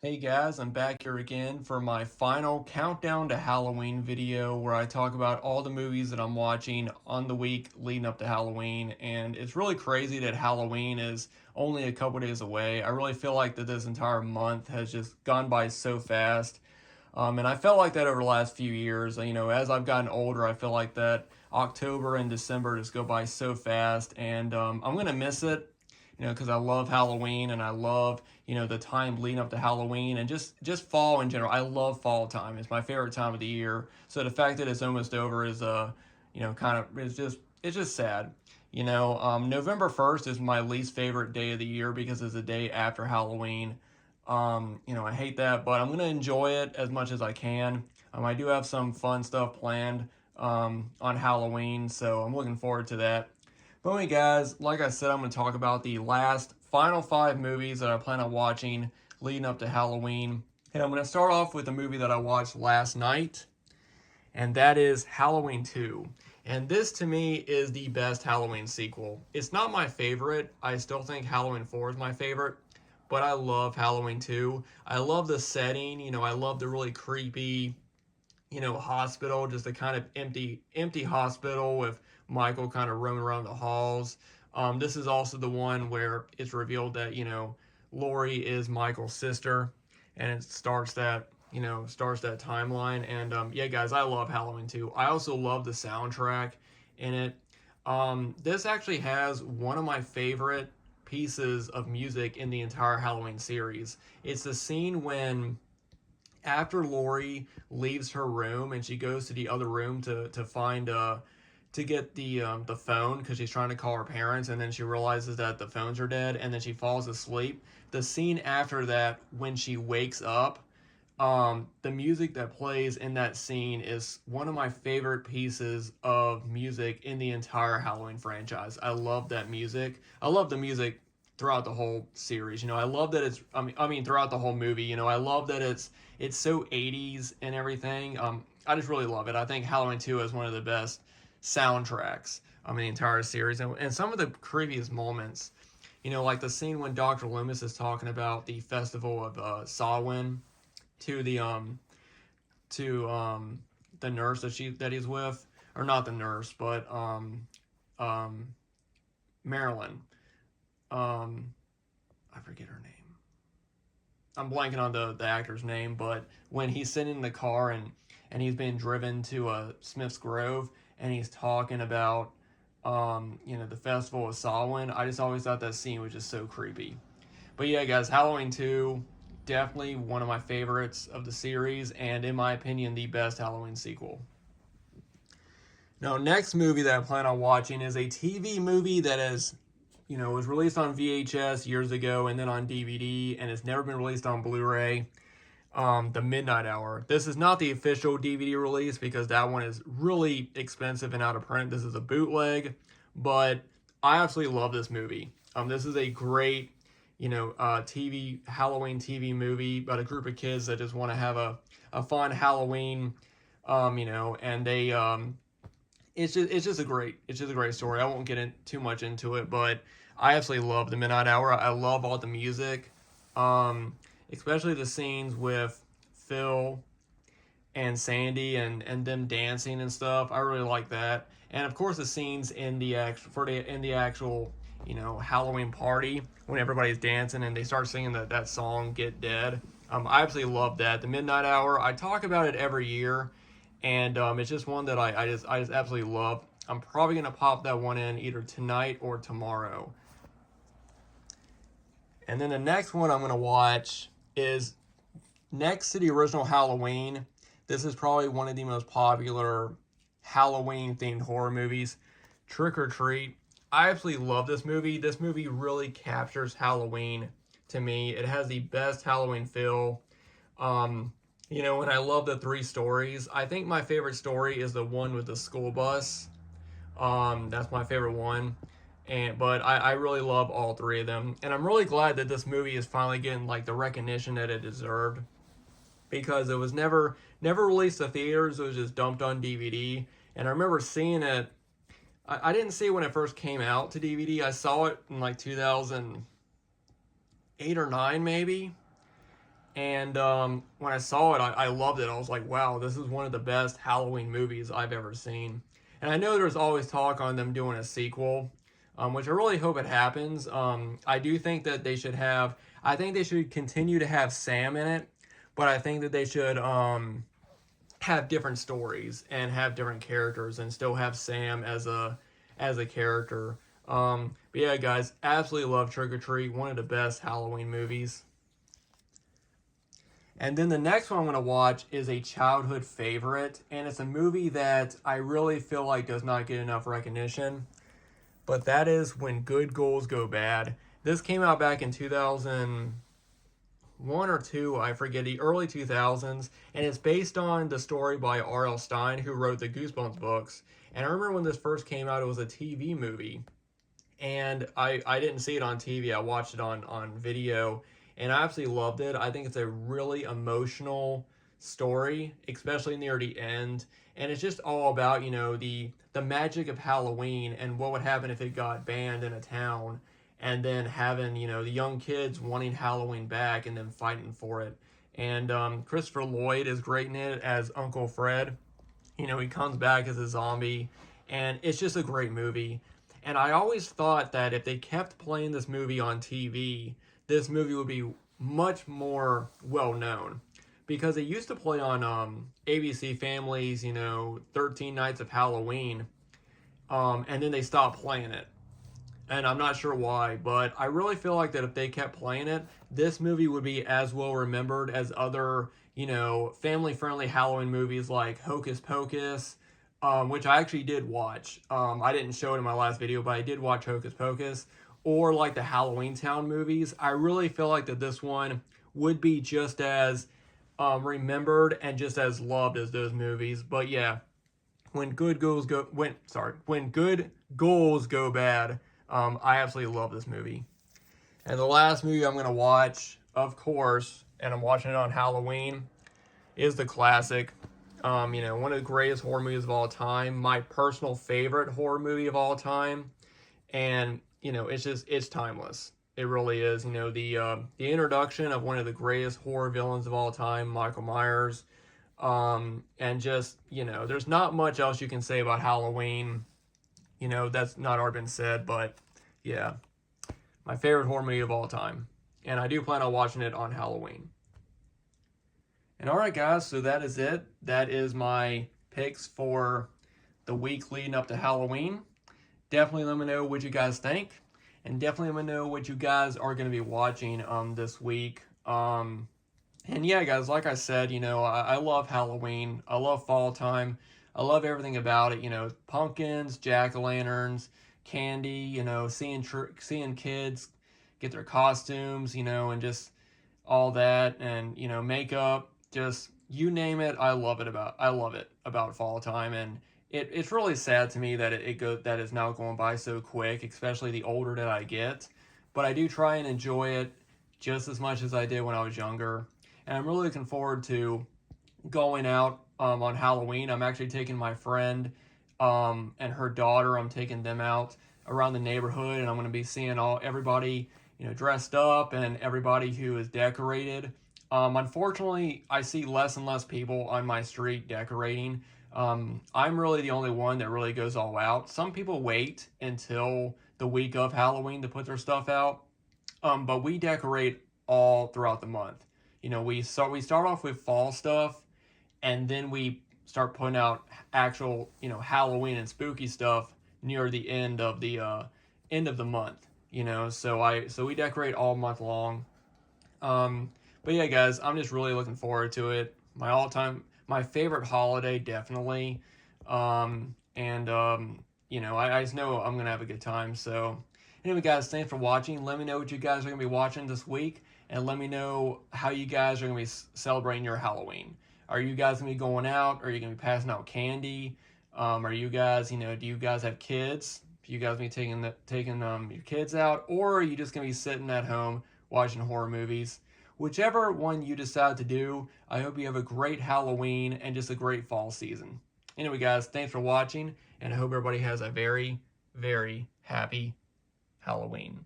Hey guys, I'm back here again for my final countdown to Halloween video where I talk about all the movies that I'm watching on the week leading up to Halloween. And it's really crazy that Halloween is only a couple days away. I really feel like that this entire month has just gone by so fast. And I felt like that over the last few years. As I've gotten older, I feel like that October and December just go by so fast, and I'm gonna miss it. Because I love Halloween and I love the time leading up to Halloween and just fall in general. I love fall time. It's my favorite time of the year. So the fact that it's almost over is kind of it's just sad. November 1st is my least favorite day of the year because it's the day after Halloween. I hate that, but I'm gonna enjoy it as much as I can. I do have some fun stuff planned on Halloween, so I'm looking forward to that. But anyway, guys, like I said, I'm gonna talk about the last final five movies that I plan on watching leading up to Halloween. And I'm gonna start off with a movie that I watched last night, and that is Halloween 2. And this to me is the best Halloween sequel. It's not my favorite. I still think Halloween 4 is my favorite, but I love Halloween 2. I love the setting, I love the really creepy, hospital, just a kind of empty hospital with Michael kind of roaming around the halls. This is also the one where it's revealed that, Laurie is Michael's sister, and it starts that timeline. And yeah, guys, I love Halloween 2. I also love the soundtrack in it. This actually has one of my favorite pieces of music in the entire Halloween series. It's the scene when after Laurie leaves her room and she goes to the other room to find to get the phone because she's trying to call her parents, and then she realizes that the phones are dead, and then she falls asleep. The scene after that, when she wakes up, the music that plays in that scene is one of my favorite pieces of music in the entire Halloween franchise. I love that music. I love the music throughout the whole series. I love that it's. I mean, throughout the whole movie. I love that it's so 80s and everything. I just really love it. I think Halloween 2 is one of the best soundtracks in the entire series, and some of the creepiest moments. Like the scene when Dr. Loomis is talking about the festival of Samhain to the nurse that he's with, or not the nurse, but um Marilyn. Um, I forget her name. I'm blanking on the actor's name, but when he's sitting in the car and he's being driven to Smith's Grove and he's talking about the festival of Samhain, I just always thought that scene was just so creepy. But yeah, guys, Halloween 2, definitely one of my favorites of the series, and in my opinion, the best Halloween sequel. Now, next movie that I plan on watching is a TV movie that was released on VHS years ago and then on DVD, and it's never been released on Blu-ray. The Midnight Hour. This is not the official DVD release because that one is really expensive and out of print. This is a bootleg, but I absolutely love this movie. This is a great, TV Halloween TV movie about a group of kids that just want to have a fun Halloween, and they it's just a great story. I won't get in too much into it, but I absolutely love the Midnight Hour. I love all the music, especially the scenes with Phil and Sandy and them dancing and stuff. I really like that, and of course the scenes in the actual Halloween party when everybody's dancing and they start singing that song "Get Dead." I absolutely love that. The Midnight Hour. I talk about it every year, and it's just one that I just absolutely love. I'm probably gonna pop that one in either tonight or tomorrow. And then the next one I'm gonna watch is next to the original Halloween. This is probably one of the most popular Halloween themed horror movies, Trick or Treat. I absolutely love this movie. This movie really captures Halloween to me. It has the best Halloween feel. And I love the three stories. I think my favorite story is the one with the school bus. That's my favorite one. But I really love all three of them. And I'm really glad that this movie is finally getting like the recognition that it deserved because it was never released to theaters. It was just dumped on DVD. And I remember seeing it. I didn't see it when it first came out to DVD. I saw it in like 2008 or 9 maybe. And when I saw it, I loved it. I was like, wow, this is one of the best Halloween movies I've ever seen. And I know there's always talk on them doing a sequel, which I really hope it happens. I do think that I think they should continue to have Sam in it, but I think that they should have different stories and have different characters and still have Sam as a character. But yeah, guys, absolutely love Trick or Treat, one of the best Halloween movies. And then the next one I'm going to watch is a childhood favorite, and it's a movie that I really feel like does not get enough recognition, but that is When Good Ghouls Go Bad. This came out back in 2001 or 2, I forget, the early 2000s, and it's based on the story by R.L. Stine, who wrote the Goosebumps books. And I remember when this first came out, it was a TV movie, and I didn't see it on TV. I watched it on video, and I absolutely loved it. I think it's a really emotional story, especially near the end, and it's just all about, you know, the magic of Halloween and what would happen if it got banned in a town, and then having, you know, the young kids wanting Halloween back and then fighting for it. And Christopher Lloyd is great in it as Uncle Fred. You know, he comes back as a zombie, and it's just a great movie. And I always thought that if they kept playing this movie on TV, this movie would be much more well known, because it used to play on ABC Families, you know, 13 Nights of Halloween, and then they stopped playing it. And I'm not sure why, but I really feel like that if they kept playing it, this movie would be as well remembered as other, you know, family-friendly Halloween movies like Hocus Pocus, which I actually did watch. I didn't show it in my last video, but I did watch Hocus Pocus, or like the Halloween Town movies. I really feel like that this one would be just as remembered and just as loved as those movies. But yeah, when good goals go bad. I absolutely love this movie. And the last movie I'm going to watch, of course, and I'm watching it on Halloween, is the classic. You know, one of the greatest horror movies of all time, my personal favorite horror movie of all time, and you know, it's timeless. It really is. You know, the introduction of one of the greatest horror villains of all time, Michael Myers, and just, you know, there's not much else you can say about Halloween. You know, that's not already been said, but yeah, my favorite horror movie of all time. And I do plan on watching it on Halloween. And alright, guys, so that is it. That is my picks for the week leading up to Halloween. Definitely let me know what you guys think. And definitely let me know what you guys are going to be watching this week. And yeah, guys, like I said, you know, I love Halloween. I love fall time. I love everything about it, you know, pumpkins, jack-o'-lanterns, candy, you know, seeing kids get their costumes, you know, and just all that, and, you know, makeup, just you name it, I love it about fall time. And it's really sad to me that that is now going by so quick, especially the older that I get. But I do try and enjoy it just as much as I did when I was younger. And I'm really looking forward to going out on Halloween. I'm actually taking my friend and her daughter. I'm taking them out around the neighborhood, and I'm going to be seeing everybody, you know, dressed up, and everybody who is decorated. Unfortunately, I see less and less people on my street decorating. I'm really the only one that really goes all out. Some people wait until the week of Halloween to put their stuff out, but we decorate all throughout the month. You know, we start off with fall stuff, and then we start putting out actual, you know, Halloween and spooky stuff near the end of the month. You know, so we decorate all month long. But yeah, guys, I'm just really looking forward to it. My favorite holiday, definitely. And you know, I just know I'm gonna have a good time. So anyway, guys, thanks for watching. Let me know what you guys are gonna be watching this week, and let me know how you guys are gonna be celebrating your Halloween. Are you guys gonna be going out? Are you gonna be passing out candy? Are you guys, you know, do you guys have kids? Are you guys be taking your kids out, or are you just gonna be sitting at home watching horror movies? Whichever one you decide to do, I hope you have a great Halloween and just a great fall season. Anyway, guys, thanks for watching, and I hope everybody has a very, very happy Halloween.